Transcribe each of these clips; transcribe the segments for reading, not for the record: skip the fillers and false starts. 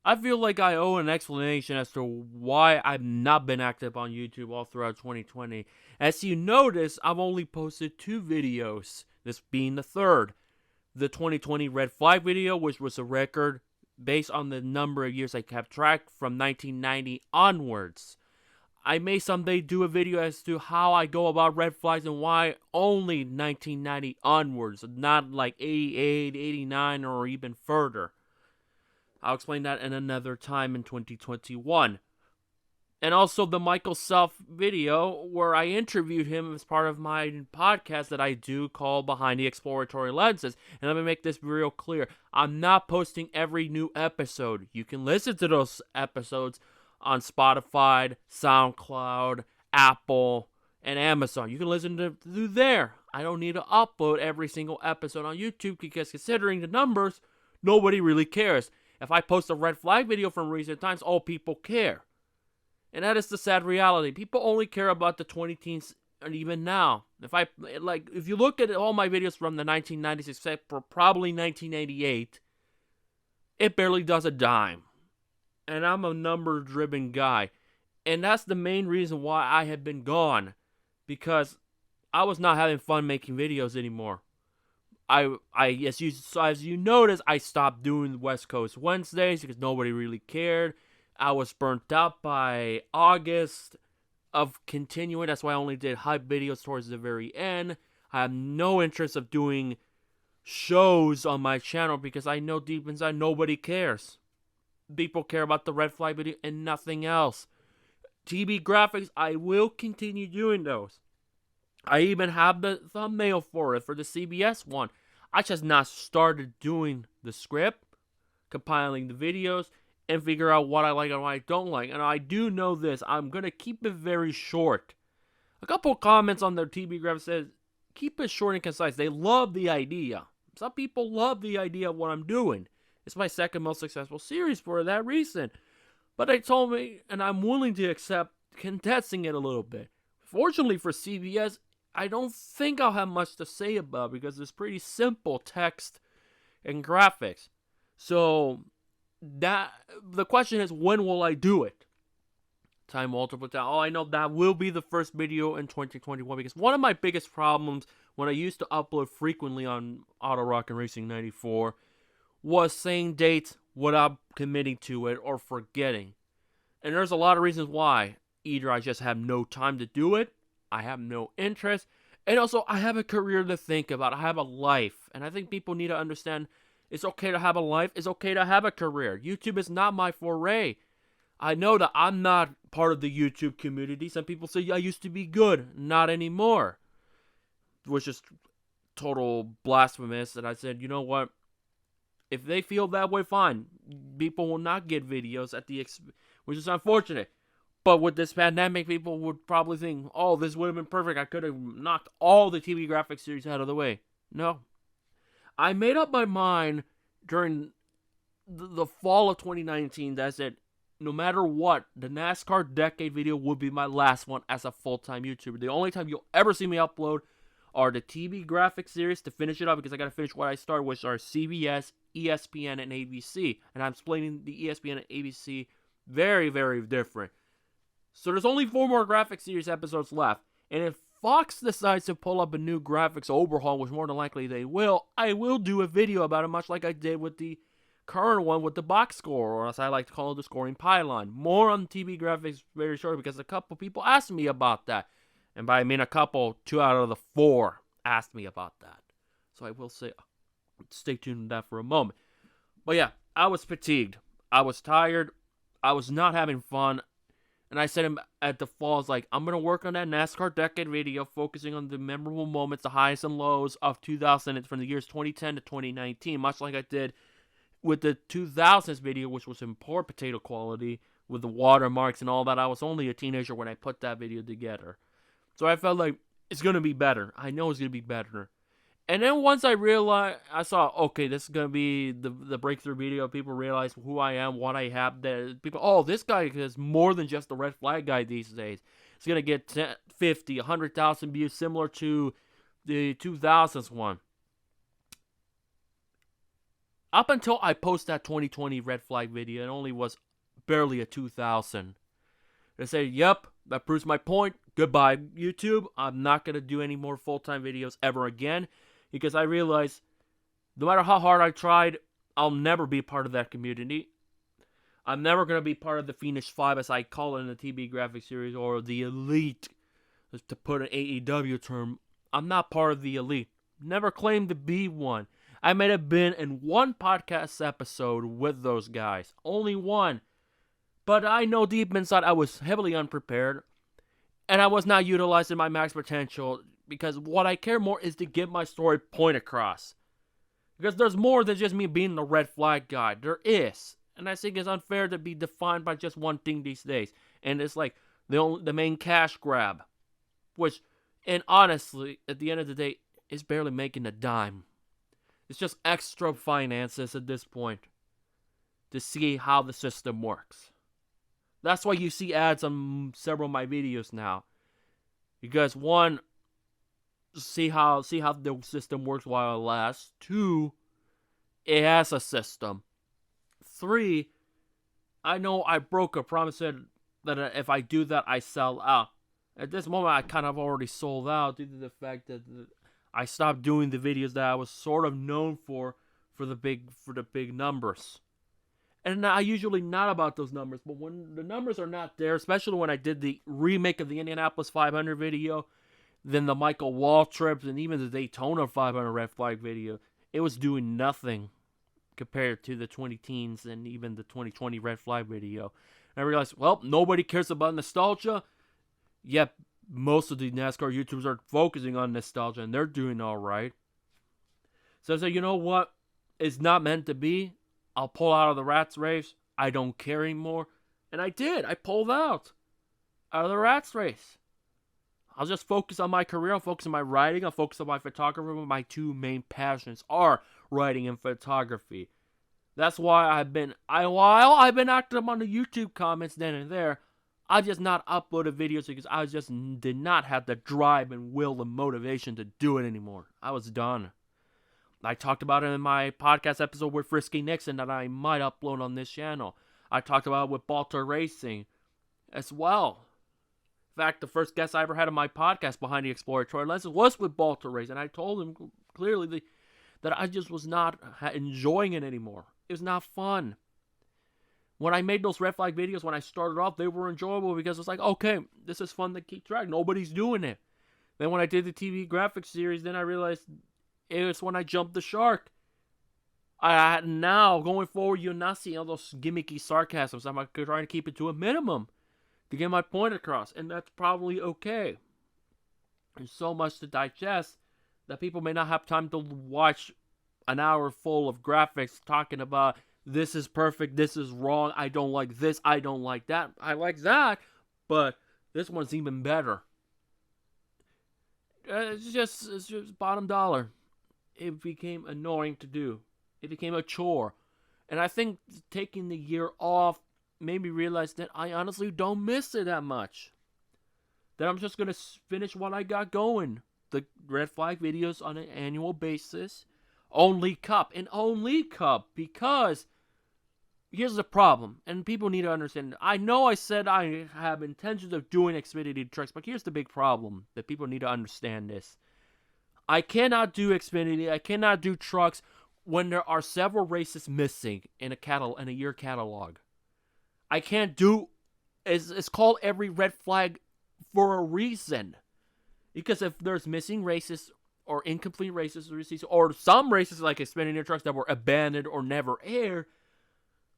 I feel like I owe an explanation as to why I've not been active on YouTube all throughout 2020. As you notice, I've only posted 2 videos, this being the third. The 2020 Red Flag video, which was a record based on the number of years I kept track from 1990 onwards. I may someday do a video as to how I go about red flags and why only 1990 onwards, not like 88, 89, or even further. I'll explain that in another time in 2021. And also the Michael Self video where I interviewed him as part of my podcast that I do called Behind the Exploratory Lenses. And let me make this real clear. I'm not posting every new episode. You can listen to those episodes on Spotify, SoundCloud, Apple, and Amazon. You can listen to through there. I don't need to upload every single episode on YouTube because considering the numbers, nobody really cares. If I post a red flag video from recent times, all people care. And that is the sad reality. People only care about the 20 teens and even now. If you look at all my videos from the 1990s except for probably 1988, it barely does a dime. And I'm a number-driven guy. And that's the main reason why I had been gone. Because I was not having fun making videos anymore. As you notice, I stopped doing West Coast Wednesdays because nobody really cared. I was burnt out by August of continuing. That's why I only did hype videos towards the very end. I have no interest of doing shows on my channel because I know deep inside nobody cares. People care about the red flag video and nothing else. TV graphics, I will continue doing those. I even have the thumbnail for it for the CBS one. I just not started doing the script, compiling the videos, and figure out what I like and what I don't like. And I do know this. I'm going to keep it very short. A couple comments on their TV graphics says, keep it short and concise. They love the idea. Some people love the idea of what I'm doing. It's my second most successful series for that reason. But they told me, and I'm willing to accept condensing it a little bit. Fortunately for CBS, I don't think I'll have much to say about it because it's pretty simple text and graphics. So that the question is, when will I do it? Time multiple times. Oh, I know that will be the first video in 2021 because one of my biggest problems when I used to upload frequently on Auto Rock and Racing 94 was saying dates without committing to it or forgetting. And there's a lot of reasons why. Either I just have no time to do it, I have no interest, and also I have a career to think about. I have a life, and I think people need to understand it's okay to have a life. It's okay to have a career. YouTube is not my foray. I know that I'm not part of the YouTube community. Some people say, I used to be good. Not anymore. Which is total blasphemous. And I said, you know what? If they feel that way, fine. People will not get videos at the which is unfortunate. But with this pandemic, people would probably think, oh, this would have been perfect. I could have knocked all the TV graphics series out of the way. No. I made up my mind during the fall of 2019 that I said, no matter what, the NASCAR Decade video would be my last one as a full-time YouTuber. The only time you'll ever see me upload are the TV graphics series to finish it up because I got to finish what I started, which are CBS, ESPN, and ABC. And I'm splitting the ESPN and ABC very, very different. So there's only 4 more graphic series episodes left. And if Fox decides to pull up a new graphics overhaul, which more than likely they will, I will do a video about it, much like I did with the current one with the box score, or as I like to call it, the scoring pylon. More on TV graphics very shortly because a couple people asked me about that. And by I mean a couple, 2 out of the 4 asked me about that. So I will say, stay tuned to that for a moment. But yeah, I was fatigued. I was tired. I was not having fun. And I said at the fall, like, I'm going to work on that NASCAR Decade video, focusing on the memorable moments, the highs and lows of 2000 from the years 2010 to 2019, much like I did with the 2000s video, which was in poor potato quality, with the watermarks and all that. I was only a teenager when I put that video together. So I felt like it's going to be better. I know it's going to be better. And then once I realized, I saw, okay, this is going to be the breakthrough video. People realize who I am, what I have. People, oh, this guy is more than just a red flag guy these days. It's going to get 10, 50, 100,000 views, similar to the 2000s one. Up until I post that 2020 red flag video, it only was barely a 2,000. They say, yep, that proves my point. Goodbye, YouTube. I'm not going to do any more full-time videos ever again, because I realized no matter how hard I tried, I'll never be part of that community. I'm never going to be part of the Phoenix 5, as I call it in the TV graphic series, or the elite, to put an AEW term. I'm not part of the elite. Never claimed to be one. I may have been in one podcast episode with those guys. Only one. But I know deep inside I was heavily unprepared. And I was not utilizing my max potential. Because what I care more is to get my story point across. Because there's more than just me being the red flag guy. There is. And I think it's unfair to be defined by just one thing these days. And it's like the main cash grab. Which, and honestly, at the end of the day, is barely making a dime. It's just extra finances at this point to see how the system works. That's why you see ads on several of my videos now. Because one, see how the system works while it lasts. Two, it has a system. Three, I know I broke a promise that if I do that, I sell out. At this moment, I kind of already sold out due to the fact that I stopped doing the videos that I was sort of known for the big numbers. And I usually not about those numbers, but when the numbers are not there, especially when I did the remake of the Indianapolis 500 video, then the Michael Wall trips, and even the Daytona 500 red flag video, it was doing nothing compared to the 20 teens and even the 2020 red flag video. And I realized, well, nobody cares about nostalgia, yet most of the NASCAR YouTubers are focusing on nostalgia, and they're doing all right. So I said, you know what? It's not meant to be. I'll pull out of the Rats race. I don't care anymore. And I did. I pulled out of the Rats race. I'll just focus on my career. I'll focus on my writing. I'll focus on my photography. My two main passions are writing and photography. That's why while I've been active on the YouTube comments then and there, I just not uploaded videos because I just did not have the drive and will and motivation to do it anymore. I was done. I talked about it in my podcast episode with Frisky Nixon that I might upload on this channel. I talked about it with Balter Racing as well. In fact, the first guest I ever had on my podcast behind the Exploratory Lenses was with Balter Racing. And I told him clearly that I just was not enjoying it anymore. It was not fun. When I made those red flag videos, when I started off, they were enjoyable because it's like, okay, this is fun to keep track. Nobody's doing it. Then when I did the TV graphics series, then I realized it was when I jumped the shark. Now, going forward, you'll not see all those gimmicky sarcasms. I'm trying to keep it to a minimum to get my point across. And that's probably okay. There's so much to digest that people may not have time to watch an hour full of graphics talking about this is perfect, this is wrong, I don't like this, I don't like that. I like that, but this one's even better. It's just bottom dollar. It became annoying to do. It became a chore. And I think taking the year off made me realize that I honestly don't miss it that much. That I'm just going to finish what I got going. The red flag videos on an annual basis. Only Cup. And only Cup. Because here's the problem. And people need to understand. I know I said I have intentions of doing Xfinity trucks. But here's the big problem. That people need to understand this. I cannot do Xfinity. I cannot do trucks when there are several races missing in a year catalog. I can't do. It's called every red flag for a reason. Because if there's missing races or incomplete races or some races like Xfinity trucks that were abandoned or never aired,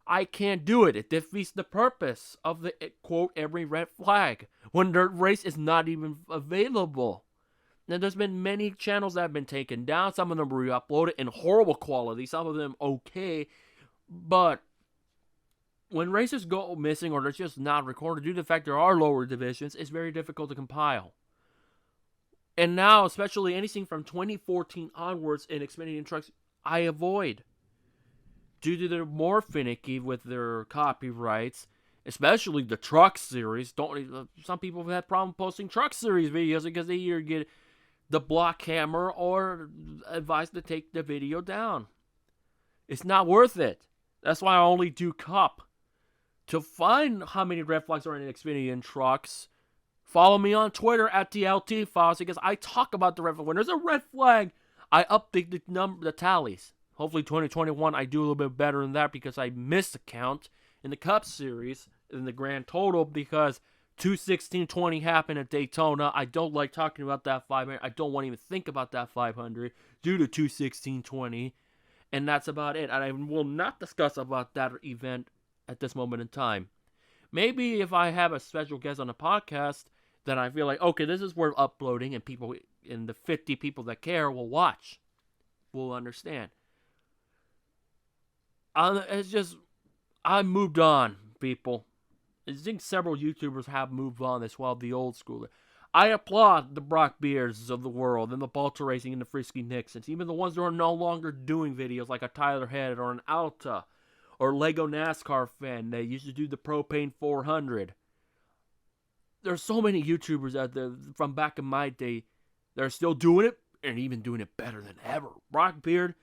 I can't do it. It defeats the purpose of the quote every red flag when the race is not even available. Now, there's been many channels that have been taken down. Some of them re-uploaded in horrible quality. Some of them okay. But when races go missing or they're just not recorded due to the fact there are lower divisions, it's very difficult to compile. And now, especially anything from 2014 onwards in Xfinity trucks, I avoid. Due to they're more finicky with their copyrights, especially the truck series. Some people have had problem posting truck series videos because they either get the block hammer or advised to take the video down. It's not worth it. That's why I only do Cup. To find how many red flags are in Xfinity and trucks, follow me on Twitter at TLT Files, because I talk about the red flag. When there's a red flag, I update the tallies. Hopefully 2021 I do a little bit better than that, because I missed a count in the Cup Series in the grand total, because 2:16:20 happened at Daytona. I don't like talking about that 500. I don't want to even think about that 500 due to 2:16:20, and that's about it. And I will not discuss about that event at this moment in time. Maybe if I have a special guest on the podcast, then I feel like, okay, this is worth uploading, and people, and the 50 people that care will watch, will understand. It's just, I moved on, people. I think several YouTubers have moved on as well, the old schooler. I applaud the Brock Beers of the world, and the Balto Racing and the Frisky Nixons, even the ones that are no longer doing videos, like a Tyler Head or an Alta, or Lego NASCAR fan. They used to do the Propane 400. There's so many YouTubers out there from back in my day that are still doing it, and even doing it better than ever. Brock Beard,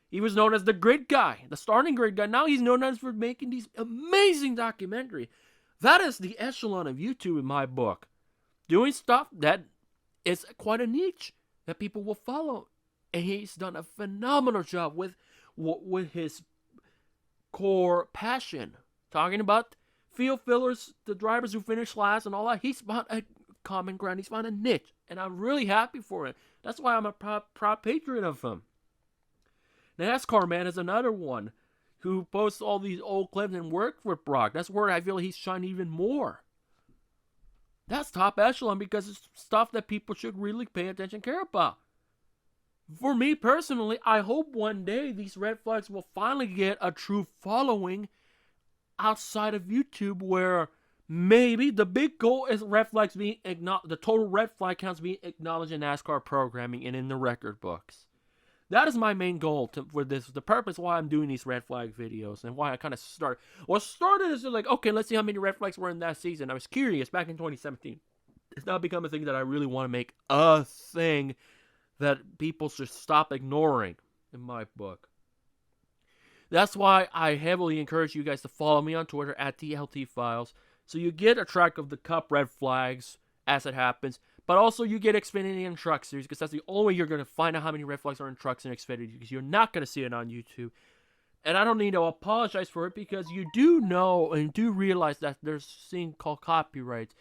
he was known as the grid guy, the starting grid guy. Now he's known as for making these amazing documentaries. That is the echelon of YouTube in my book. Doing stuff that is quite a niche that people will follow. And he's done a phenomenal job with his core passion. Talking about field fillers, the drivers who finish last and all that. He's found a common ground. He's found a niche. And I'm really happy for it. That's why I'm a proud patron of him. NASCAR Man is another one who posts all these old clips and worked with Brock. That's where I feel he's shining even more. That's top echelon, because it's stuff that people should really pay attention and care about. For me personally, I hope one day these red flags will finally get a true following outside of YouTube, where maybe the big goal is red flags being acknowledged, the total red flag counts being acknowledged in NASCAR programming and in the record books. That is my main goal for this. The purpose why I'm doing these red flag videos, and why I kind of started. What started is like, okay, let's see how many red flags were in that season. I was curious back in 2017. It's now become a thing that I really want to make a thing that people should stop ignoring in my book. That's why I heavily encourage you guys to follow me on Twitter at TLT Files, so you get a track of the Cup red flags as it happens. But also you get Xfinity and Truck Series, because that's the only way you're going to find out how many red flags are in trucks and Xfinity, because you're not going to see it on YouTube. And I don't need to apologize for it, because you do know and do realize that there's a thing called copyrights,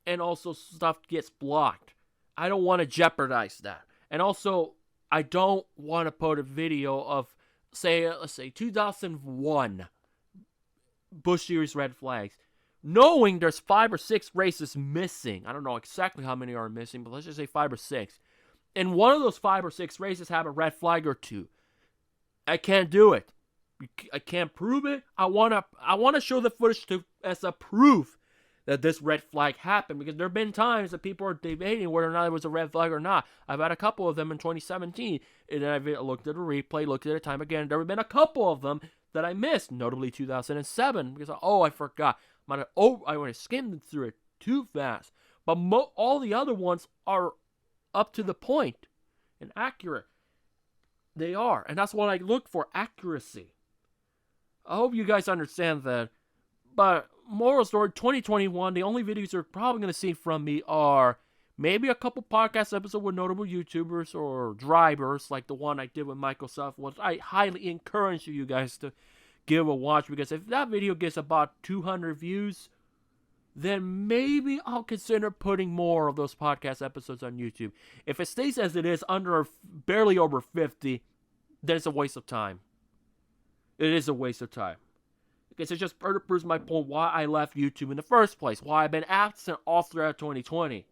and also stuff gets blocked. I don't want to jeopardize that. And also, I don't want to put a video of, let's say 2001 Busch Series red flags, knowing there's 5 or 6 races missing. I don't know exactly how many are missing, but let's just say 5 or 6. And one of those 5 or 6 races have a red flag or 2. I can't do it. I can't prove it. I want to show the footage as a proof that this red flag happened, because there have been times that people are debating whether or not it was a red flag or not. I've had a couple of them in 2017, and I've looked at a replay, looked at a time again. There have been a couple of them that I missed, notably 2007, because I forgot. I went skimmed through it too fast. But all the other ones are up to the point and accurate. They are. And that's what I look for, accuracy. I hope you guys understand that. But moral story, 2021, the only videos you're probably going to see from me are maybe a couple podcast episodes with notable YouTubers or drivers, like the one I did with Michael Self, which I highly encourage you guys to give a watch, because if that video gets about 200 views, then maybe I'll consider putting more of those podcast episodes on YouTube. If it stays as it is, barely over 50, then it's a waste of time. It is a waste of time. Because it just further proves my point why I left YouTube in the first place, why I've been absent all throughout 2020,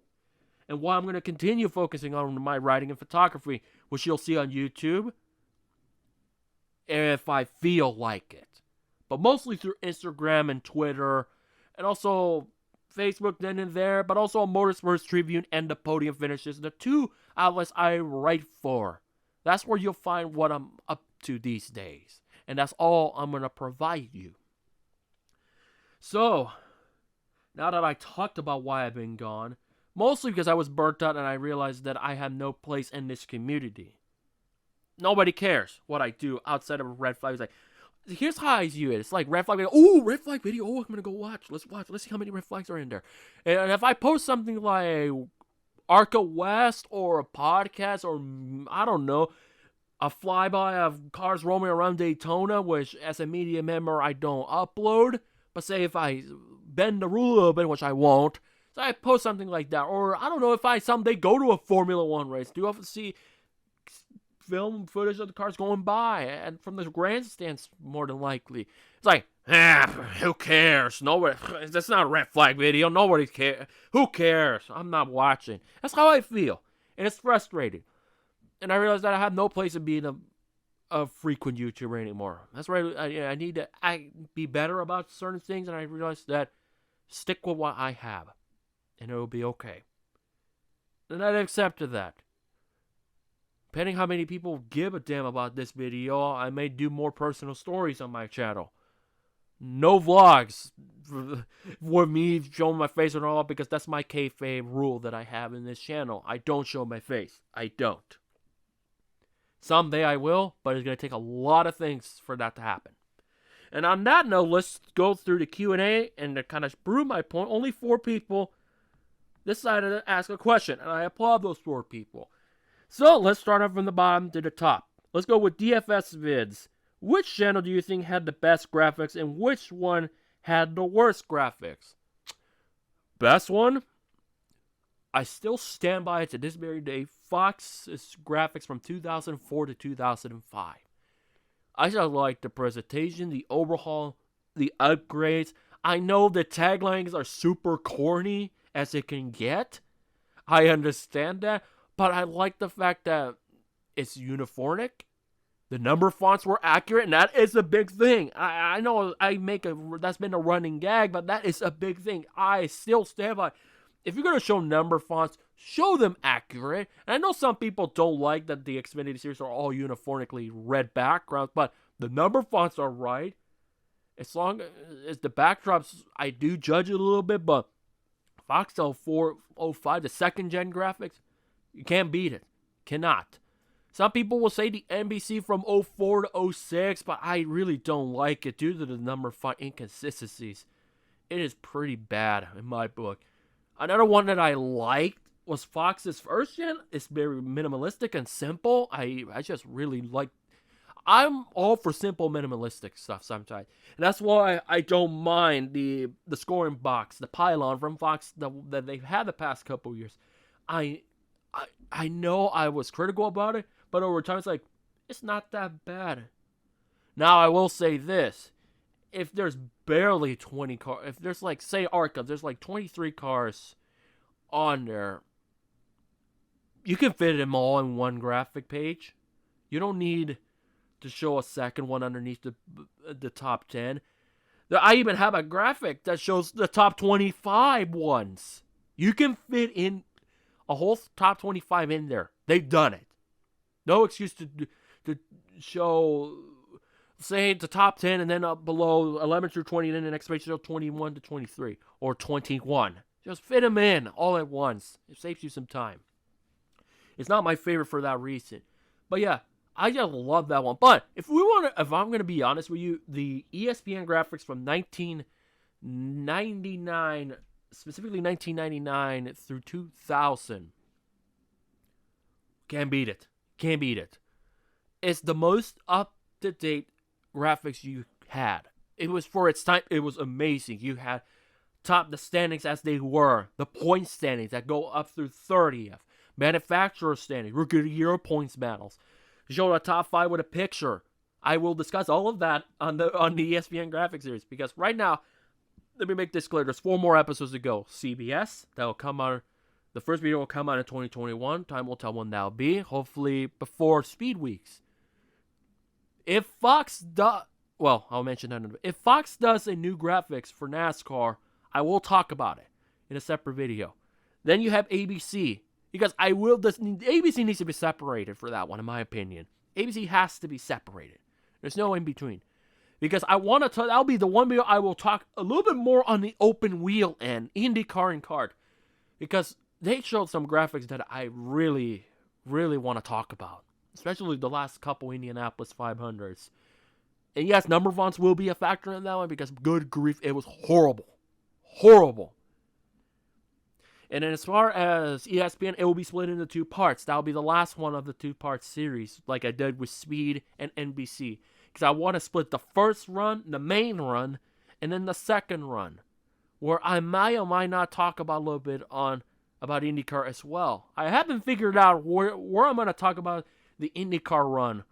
and why I'm going to continue focusing on my writing and photography, which you'll see on YouTube if I feel like it. But mostly through Instagram and Twitter, and also Facebook then and there, but also a Motorsports Tribune and the Podium Finishes, the 2 outlets I write for. That's where you'll find what I'm up to these days. And that's all I'm going to provide you. So, now that I talked about why I've been gone, mostly because I was burnt out and I realized that I have no place in this community. Nobody cares what I do outside of a red flag. It's like, here's how I view it. It's like red flag video. Oh, red flag video. Oh, I'm gonna go watch. Let's watch. Let's see how many red flags are in there. And if I post something like Arca West or a podcast or I don't know, a flyby of cars roaming around Daytona, which as a media member I don't upload. But say if I bend the rule a little bit, which I won't, so I post something like that. Or I don't know if I someday go to a Formula One race. Do you often see film footage of the cars going by and from the grandstands more than likely? It's like, who cares? Nobody. That's not a red flag video. Nobody cares. Who cares? I'm not watching. That's how I feel, and it's frustrating. And I realized that I have no place in being a frequent YouTuber anymore. That's right. I need to be better about certain things, and I realized that stick with what I have, and it will be okay. And I accepted that. Depending how many people give a damn about this video, I may do more personal stories on my channel. No vlogs with me showing my face and all, because that's my kayfabe rule that I have in this channel. I don't show my face. I don't. Someday I will, but it's going to take a lot of things for that to happen. And on that note, let's go through the Q&A and to kind of prove my point. Only 4 people decided to ask a question, and I applaud those 4 people. So let's start off from the bottom to the top. Let's go with DFS Vids. Which channel do you think had the best graphics and which one had the worst graphics? Best one? I still stand by it to this very day. Fox's graphics from 2004 to 2005. I just like the presentation, the overhaul, the upgrades. I know the taglines are super corny as it can get. I understand that. But I like the fact that it's uniformic. The number fonts were accurate, and that is a big thing. I know that's been a running gag, but that is a big thing. I still stand by. If you're going to show number fonts, show them accurate. And I know some people don't like that the Xfinity series are all uniformly red backgrounds, but the number fonts are right. As long as the backdrops, I do judge it a little bit, but Foxtel 405, the second gen graphics, you can't beat it. Cannot. Some people will say the NBC from 04 to 06, but I really don't like it due to the number font inconsistencies. It is pretty bad in my book. Another one that I liked was Fox's first gen. It's very minimalistic and simple. I just really like. I'm all for simple minimalistic stuff sometimes. And that's why I don't mind the scoring box, the pylon from Fox that they've had the past couple years. I know I was critical about it, but over time it's like, it's not that bad. Now I will say this. If there's barely 20 cars, if there's like, say Arca, there's like 23 cars on there, you can fit them all in one graphic page. You don't need to show a second one underneath the top 10. I even have a graphic that shows the top 25 ones. You can fit in a whole top 25 in there. They've done it. No excuse to show, say, the top 10 and then up below 11 through 20, and then the next page show 21 to 23 or 21. Just fit them in all at once. It saves you some time. It's not my favorite for that reason. But yeah, I just love that one. But if I'm going to be honest with you, the ESPN graphics from 1999, specifically 1999 through 2000, can't beat it. Can't beat it. It's the most up-to-date graphics you had. It was for its time. It was amazing. You had the standings as they were, the point standings that go up through 30th, manufacturer standings, rookie of the year points battles. Show the top 5 with a picture. I will discuss all of that on the ESPN graphics series, because right now, let me make this clear. There's 4 more episodes to go. CBS, that will come out. The first video will come out in 2021. Time will tell when that'll be. Hopefully before Speed Weeks. If Fox does, well, I'll mention that in a bit. If Fox does a new graphics for NASCAR, I will talk about it in a separate video. Then you have ABC, because ABC needs to be separated for that one, in my opinion. ABC has to be separated. There's no in between. Because I want to that'll be the one video I will talk a little bit more on the open wheel end, IndyCar and kart. Because they showed some graphics that I really, really want to talk about. especially the last couple Indianapolis 500s. And yes, number fonts will be a factor in that one because good grief, it was horrible. Horrible. And then as far as ESPN, it will be split into 2 parts. That will be the last one of the 2-part series, like I did with Speed and NBC. Because I want to split the first run, the main run, and then the second run, where I might or might not talk about a little bit about IndyCar as well. I haven't figured out where I'm going to talk about the IndyCar run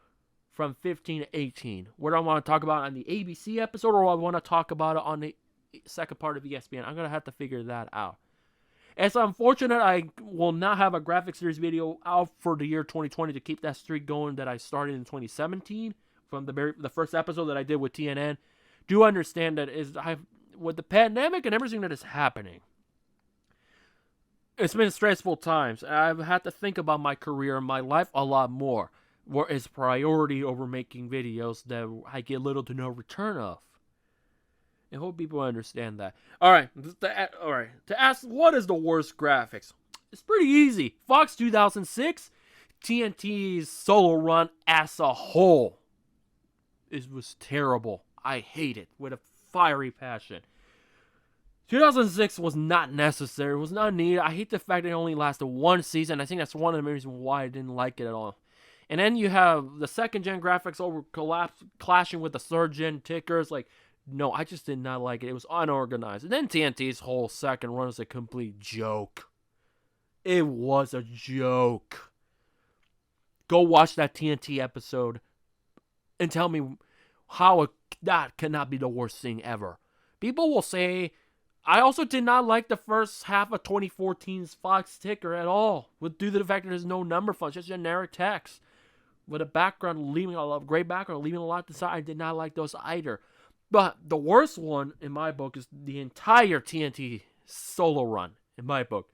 from 15 to 18. Whether I want to talk about it on the ABC episode or I want to talk about it on the second part of ESPN. I'm going to have to figure that out. It's unfortunate I will not have a graphic series video out for the year 2020 to keep that streak going that I started in 2017 from the first episode that I did with TNN. Do understand that with the pandemic and everything that is happening, it's been stressful times. I've had to think about my career and my life a lot more. What is priority over making videos that I get little to no return of. I hope people understand that. Alright, to ask what is the worst graphics? It's pretty easy. Fox 2006, TNT's solo run as a whole. It was terrible. I hate it with a fiery passion. 2006 was not necessary. It was not needed. I hate the fact that it only lasted 1 season. I think that's one of the reasons why I didn't like it at all. And then you have the second-gen graphics clashing with the third-gen tickers. Like, no, I just did not like it. It was unorganized. And then TNT's whole second run was a complete joke. It was a joke. Go watch that TNT episode and tell me how that cannot be the worst thing ever. People will say, I also did not like the first half of 2014's Fox ticker at all, due to the fact that there's no number fonts, just generic text. With a background, leaving a gray background, leaving a lot to the side. I did not like those either. But the worst one, in my book, is the entire TNT solo run, in my book.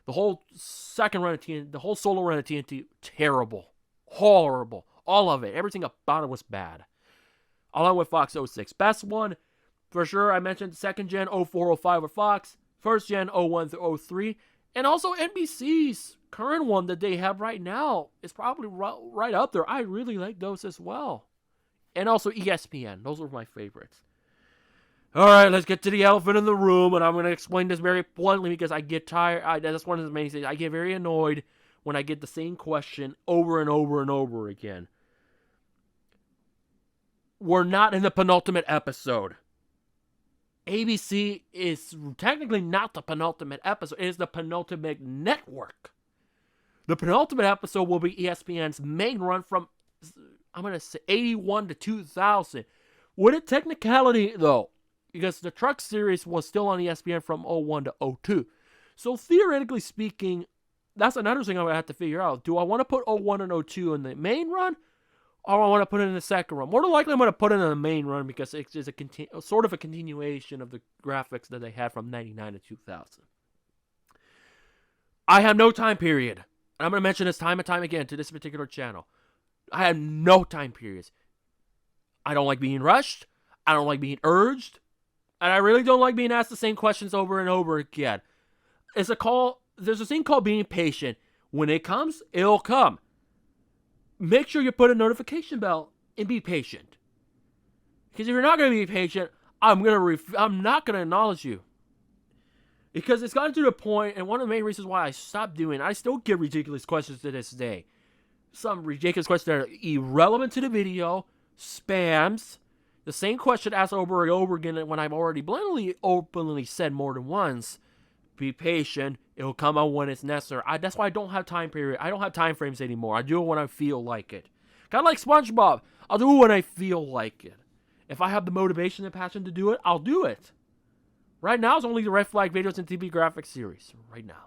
The whole second run of TNT, the whole solo run of TNT, terrible. Horrible. All of it. Everything about it was bad. Along with Fox 06. Best one, for sure, I mentioned second gen 0405 with Fox. First gen 01 through 03. And also NBC's current one that they have right now is probably right up there. I really like those as well. And also ESPN. Those are my favorites. Alright, let's get to the elephant in the room. And I'm going to explain this very bluntly because I get tired. That's one of the main things. I get very annoyed when I get the same question over and over and over again. We're not in the penultimate episode. ABC is technically not the penultimate episode. It is the penultimate network. The penultimate episode will be ESPN's main run from, I'm going to say, 81 to 2000. With a technicality, though, because the Truck Series was still on ESPN from 01 to 02. So theoretically speaking, that's another thing I'm going to have to figure out. Do I want to put 01 and 02 in the main run? Or I want to put it in the second run. More than likely, I'm going to put it in the main run because it's just sort of a continuation of the graphics that they had from 99 to 2000. I have no time period. And I'm going to mention this time and time again to this particular channel. I have no time periods. I don't like being rushed. I don't like being urged. And I really don't like being asked the same questions over and over again. There's a thing called being patient. When it comes, it'll come. Make sure you put a notification bell and be patient. Because if you're not going to be patient, I'm not going to acknowledge you. Because it's gotten to the point, and one of the main reasons why I stopped doing it, I still get ridiculous questions to this day. Some ridiculous questions that are irrelevant to the video, spams, the same question asked over and over again when I've already blatantly, openly said more than once. Be patient. It'll come out when it's necessary. That's why I don't have time period. I don't have time frames anymore. I do it when I feel like it. Kind of like SpongeBob. I'll do it when I feel like it. If I have the motivation and passion to do it, I'll do it. Right now, it's only the Red Flag videos and TV graphics series. Right now.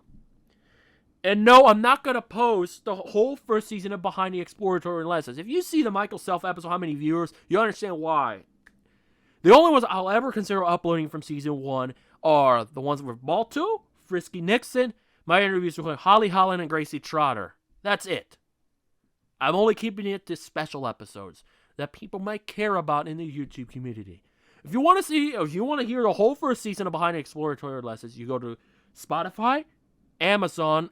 And no, I'm not going to post the whole first season of Behind the Exploratory Lenses. If you see the Michael Self episode, how many viewers, you understand why. The only ones I'll ever consider uploading from season 1 are the ones with Balto, Frisky Nixon, my interviews with Holly Holland and Gracie Trotter. That's it. I'm only keeping it to special episodes that people might care about in the YouTube community. If you want to hear the whole first season of Behind the Exploratory Lenses, you go to Spotify, Amazon,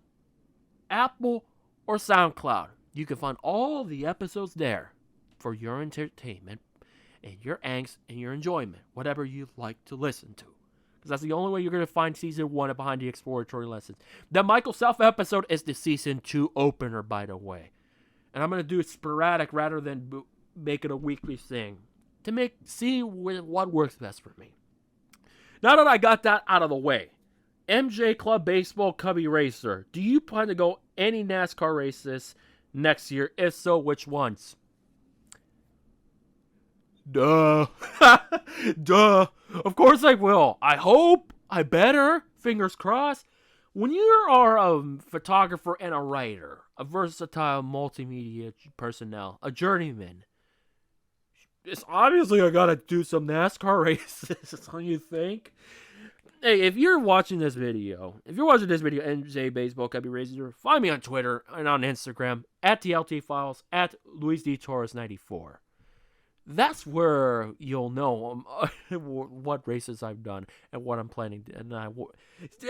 Apple, or SoundCloud. You can find all the episodes there for your entertainment and your angst and your enjoyment, whatever you like to listen to. Because that's the only way you're going to find Season 1 of Behind the Exploratory Lenses. The Michael Self episode is the Season 2 opener, by the way. And I'm going to do it sporadic rather than make it a weekly thing. To see what works best for me. Now that I got that out of the way, MJ Club Baseball Cubby Racer, do you plan to go any NASCAR races next year? If so, which ones? Duh. Duh. Of course I will. I hope. I better. Fingers crossed. When you are a photographer and a writer, a versatile multimedia personnel, a journeyman, it's obviously I gotta do some NASCAR races. Don't you think? Hey, if you're watching this video, NJ Baseball Cubby Racer, find me on Twitter and on Instagram at TLT Files at Luis D Torres 94. That's where you'll know what races I've done and what I'm planning to.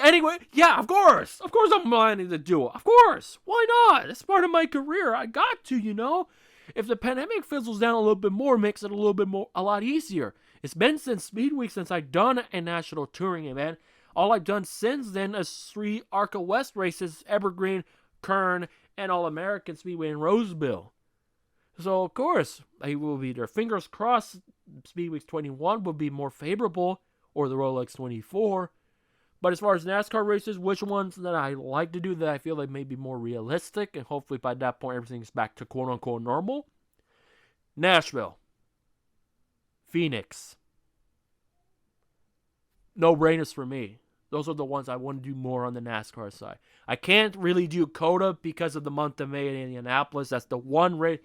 Anyway, yeah, of course I'm planning to do it. Of course, why not? It's part of my career. I got to, If the pandemic fizzles down a little bit more, makes it a lot easier. It's been since Speed Week since I've done a national touring event. All I've done since then is 3 ARCA West races: Evergreen, Kern, and All American Speedway in Roseville. So, of course, I will be there. Fingers crossed, Speed Week 21 will be more favorable, or the Rolex 24. But as far as NASCAR races, which ones that I like to do that I feel like may be more realistic, and hopefully by that point everything's back to quote-unquote normal? Nashville. Phoenix. No-brainers for me. Those are the ones I want to do more on the NASCAR side. I can't really do COTA because of the month of May in Indianapolis. That's the one race.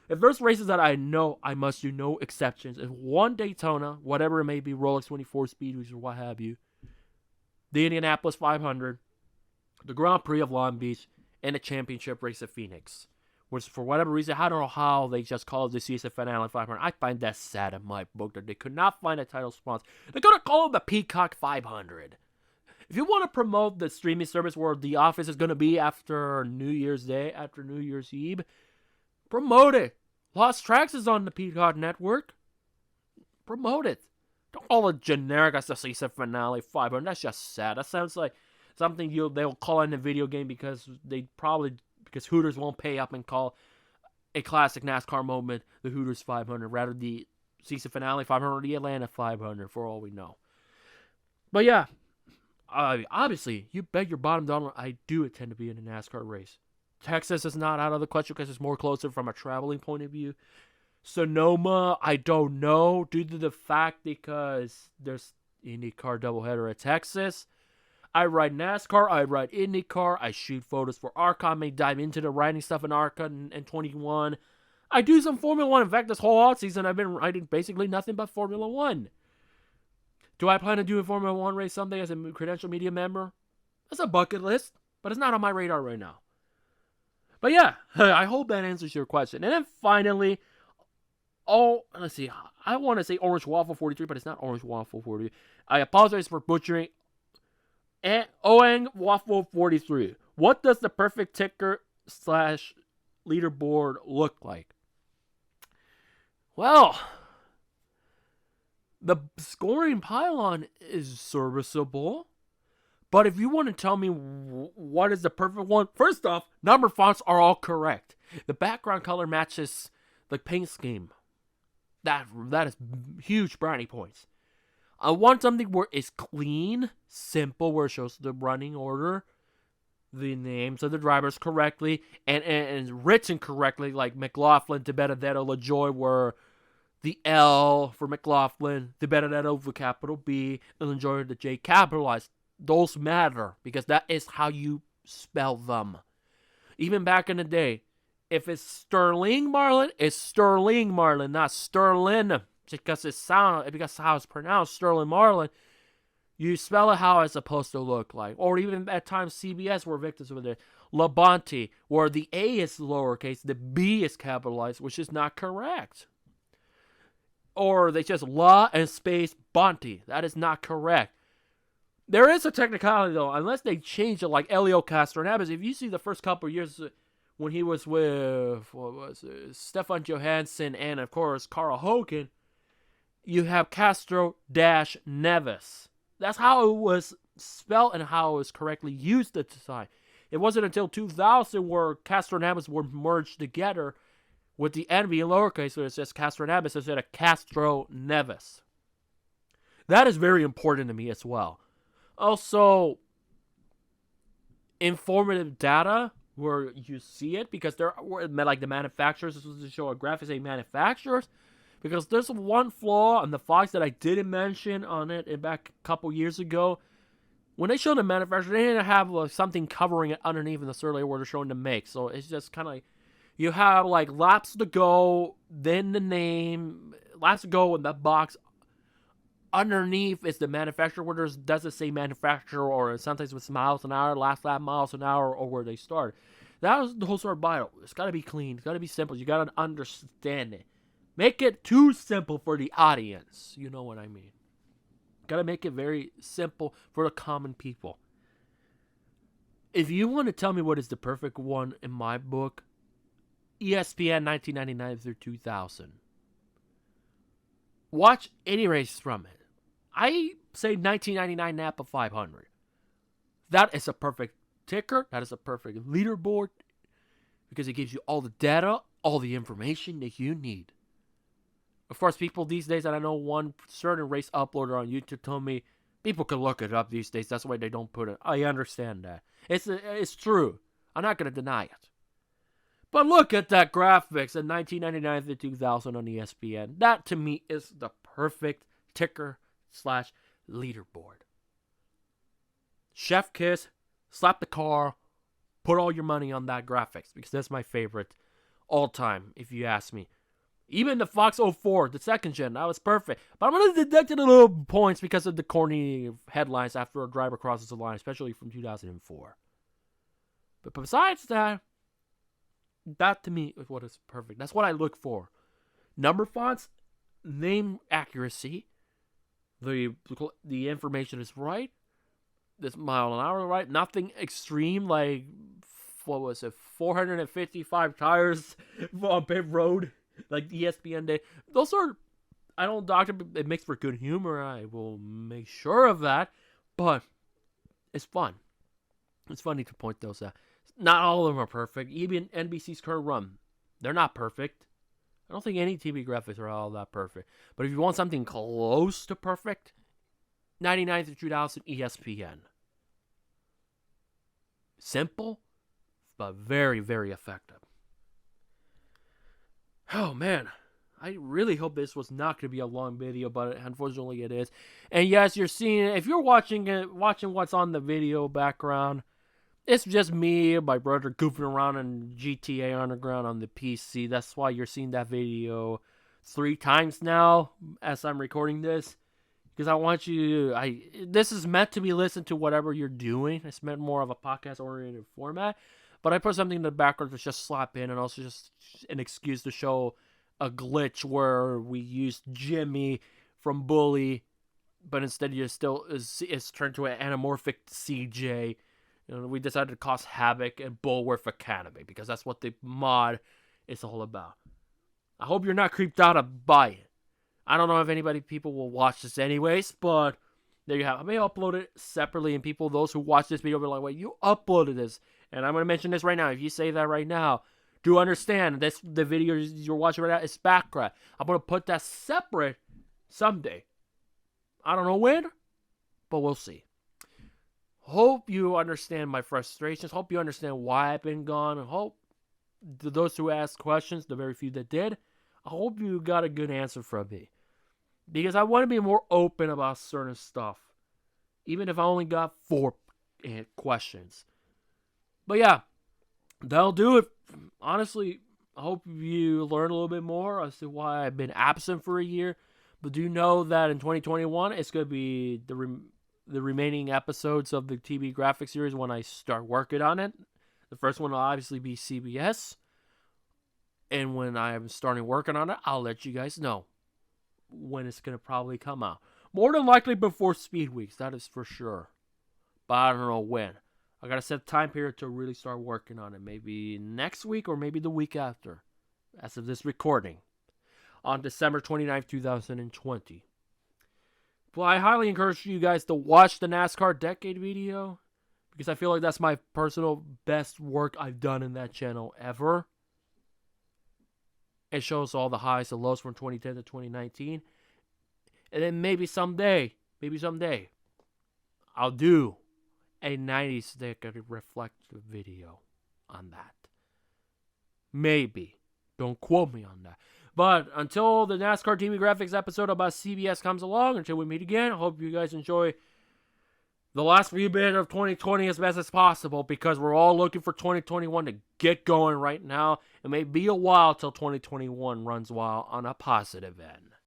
If there's races that I know I must do, no exceptions. If one Daytona, whatever it may be, Rolex 24 Speedways or what have you, the Indianapolis 500, the Grand Prix of Long Beach, and the championship race of Phoenix. Which, for whatever reason, I don't know how they just call it the season finale 500. I find that sad in my book that they could not find a title sponsor. They're going to call it the Peacock 500. If you want to promote the streaming service where The Office is going to be after New Year's Day, after New Year's Eve, promote it. Lost Tracks is on the Peacock Network. Promote it. Don't call it generic as the season finale 500. That's just sad. That sounds like something they'll call in a video game because Hooters won't pay up and call a classic NASCAR moment the Hooters 500. Rather the season finale 500, the Atlanta 500, for all we know. But yeah, obviously, you bet your bottom dollar I do intend to be in a NASCAR race. Texas is not out of the question because it's more closer from a traveling point of view. Sonoma, I don't know, due to the fact because there's IndyCar doubleheader at Texas. I ride NASCAR, I ride IndyCar, I shoot photos for ARCA, I may dive into the riding stuff in ARCA in 21. I do some Formula 1. In fact, this whole offseason, I've been riding basically nothing but Formula 1. Do I plan to do a Formula 1 race someday as a credential media member? That's a bucket list, but it's not on my radar right now. But yeah, I hope that answers your question. And then finally, let's see. I want to say Orange Waffle 43, but it's not Orange Waffle 43. I apologize for butchering. Oang Waffle 43. What does the perfect ticker / leaderboard look like? Well, the scoring pylon is serviceable. But if you want to tell me what is the perfect one, first off, number fonts are all correct. The background color matches the paint scheme. That is huge brownie points. I want something where it's clean, simple, where it shows the running order, the names of the drivers correctly, and written correctly, like McLaughlin to Benedetto LaJoy, where the L for McLaughlin, the Benedetto for capital B, and LaJoy the J capitalized. Those matter because that is how you spell them. Even back in the day, if it's Sterling Marlin, it's Sterling Marlin, not Sterling. Because how it's pronounced, Sterling Marlin. You spell it how it's supposed to look like. Or even at times CBS where victims were there. Labonte, where the A is lowercase, the B is capitalized, which is not correct. Or they just La and space Bonte. That is not correct. There is a technicality, though, unless they change it like Elio Castroneves. If you see the first couple of years when he was with, Stefan Johansson and, of course, Carl Hogan, you have Castro-Neves. That's how it was spelled and how it was correctly used at the time. It wasn't until 2000 where Castro-Neves were merged together with the N being lowercase, so it says Castro-Neves instead of Castro-Neves. That is very important to me as well. Also, informative data where you see it, because they're like the manufacturers. This was to show a graphics saying manufacturers, because there's one flaw on the Fox that I didn't mention on it back a couple years ago. When they showed the manufacturer, they didn't have something covering it underneath in the survey where they're showing the make. So it's just kind of like you have like laps to go, then the name, laps to go in that box. Underneath is the manufacturer, where there doesn't say manufacturer, or sometimes with miles an hour, last lap miles an hour, or where they start. That was the whole sort of vital. It's got to be clean. It's got to be simple. You got to understand it. Make it too simple for the audience. You know what I mean. Got to make it very simple for the common people. If you want to tell me what is the perfect one in my book, ESPN 1999 through 2000. Watch any race from it. I say 1999 Napa 500. That is a perfect ticker. That is a perfect leaderboard, because it gives you all the data, all the information that you need. Of course, people these days, and I know one certain race uploader on YouTube told me people can look it up these days. That's why they don't put it. I understand that. It's true. I'm not going to deny it. But look at that graphics in 1999 to 2000 on ESPN. That to me is the perfect ticker/leaderboard. Chef kiss, slap the car, put all your money on that graphics, because that's my favorite all time, if you ask me. Even the Fox 04, the second gen, that was perfect. But I'm going to deduct a little points because of the corny headlines after a driver crosses the line, especially from 2004. But besides that, that to me is what is perfect. That's what I look for. Number fonts, name accuracy. The information is right. This mile an hour right. Nothing extreme like, 455 tires on pit road like ESPN did. Those are, I don't doctor, it makes for good humor. I will make sure of that. But it's fun. It's funny to point those out. Not all of them are perfect. Even NBC's current run, they're not perfect. I don't think any TV graphics are all that perfect. But if you want something close to perfect, 99 through 2000 ESPN. Simple, but very, very effective. Oh, man. I really hope this was not going to be a long video, but unfortunately it is. And yes, you're seeing it. If you're watching what's on the video background, it's just me and my brother goofing around in GTA Underground on the PC. That's why you're seeing that video 3 times now as I'm recording this. Because I want you to, this is meant to be listened to whatever you're doing. It's meant more of a podcast-oriented format. But I put something in the background to just slap in, and also just an excuse to show a glitch where we used Jimmy from Bully, but instead it's turned to an anamorphic CJ. We decided to cause havoc and Bulwark Academy, because that's what the mod is all about. I hope you're not creeped out by it. I don't know if people will watch this anyways, but there you have it. I may upload it separately, and those who watch this video will be like, wait, you uploaded this. And I'm going to mention this right now. If you say that right now, do understand the video you're watching right now is background. I'm going to put that separate someday. I don't know when, but we'll see. Hope you understand my frustrations. Hope you understand why I've been gone. And hope those who asked questions, the very few that did, I hope you got a good answer from me. Because I want to be more open about certain stuff. Even if I only got 4 questions. But yeah, that'll do it. Honestly, I hope you learn a little bit more as to why I've been absent for a year. But do know that in 2021, it's going to be the remaining episodes of the TV graphic series when I start working on it. The first one will obviously be CBS. And when I'm starting working on it, I'll let you guys know when it's going to probably come out. More than likely before Speed Weeks, that is for sure. But I don't know when. I gotta set a time period to really start working on it. Maybe next week or maybe the week after, as of this recording, on December 29th, 2020. But I highly encourage you guys to watch the NASCAR Decade video, because I feel like that's my personal best work I've done in that channel ever. It shows all the highs and lows from 2010 to 2019. And then maybe someday, I'll do a 90s decade reflective video on that. Maybe. Don't quote me on that. But until the NASCAR TV graphics episode about CBS comes along, until we meet again, I hope you guys enjoy the last wee bit of 2020 as best as possible, because we're all looking for 2021 to get going right now. It may be a while till 2021 runs wild on a positive end.